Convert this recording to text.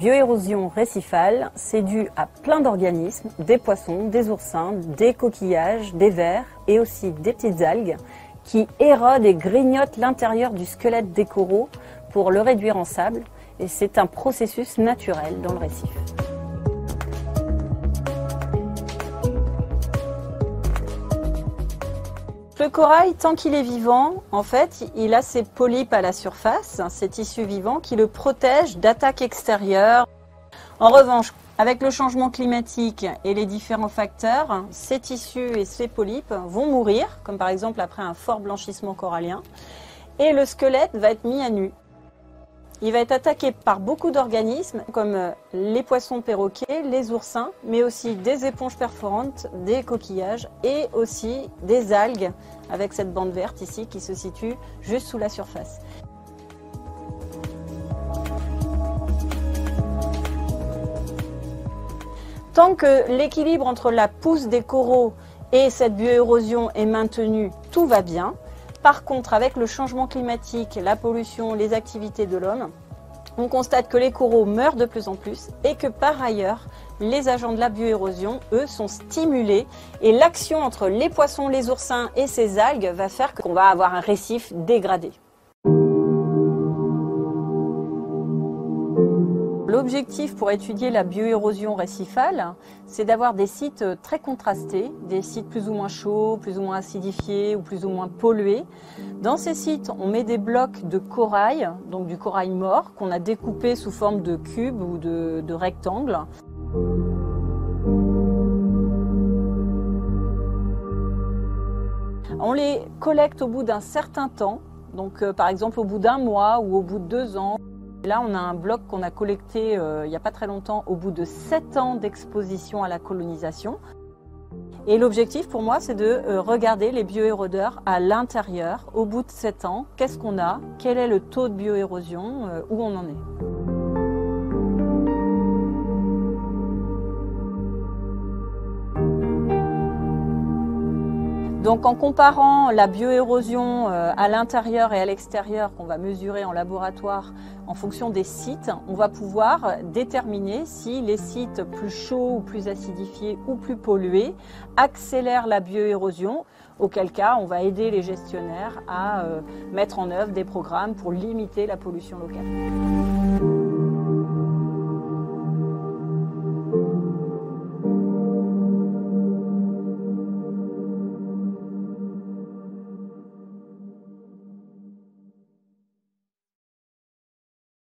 bioérosion récifale, c'est dû à plein d'organismes, des poissons, des oursins, des coquillages, des vers et aussi des petites algues qui érodent et grignotent l'intérieur du squelette des coraux pour le réduire en sable. Et c'est un processus naturel dans le récif. Le corail, tant qu'il est vivant, en fait, il a ses polypes à la surface, ces tissus vivants qui le protègent d'attaques extérieures. En revanche, avec le changement climatique et les différents facteurs, ces tissus et ces polypes vont mourir, comme par exemple après un fort blanchissement corallien, et le squelette va être mis à nu. Il va être attaqué par beaucoup d'organismes comme les poissons perroquets, les oursins, mais aussi des éponges perforantes, des coquillages et aussi des algues avec cette bande verte ici qui se situe juste sous la surface. Tant que l'équilibre entre la pousse des coraux et cette bioérosion est maintenu, tout va bien. Par contre, avec le changement climatique, la pollution, les activités de l'homme, on constate que les coraux meurent de plus en plus et que par ailleurs, les agents de la bioérosion, eux, sont stimulés et l'action entre les poissons, les oursins et ces algues va faire qu'on va avoir un récif dégradé. L'objectif pour étudier la bioérosion récifale, c'est d'avoir des sites très contrastés, des sites plus ou moins chauds, plus ou moins acidifiés ou plus ou moins pollués. Dans ces sites, on met des blocs de corail, donc du corail mort, qu'on a découpé sous forme de cubes ou de rectangles. On les collecte au bout d'un certain temps, donc par exemple au bout d'un mois ou au bout de 2 ans. Là, on a un bloc qu'on a collecté il n'y a pas très longtemps au bout de 7 ans d'exposition à la colonisation. Et l'objectif pour moi, c'est de regarder les bioérodeurs à l'intérieur. Au bout de 7 ans, qu'est-ce qu'on a? Quel est le taux de bioérosion? Où on en est? Donc en comparant la bioérosion à l'intérieur et à l'extérieur qu'on va mesurer en laboratoire en fonction des sites, on va pouvoir déterminer si les sites plus chauds ou plus acidifiés ou plus pollués accélèrent la bioérosion, auquel cas on va aider les gestionnaires à mettre en œuvre des programmes pour limiter la pollution locale.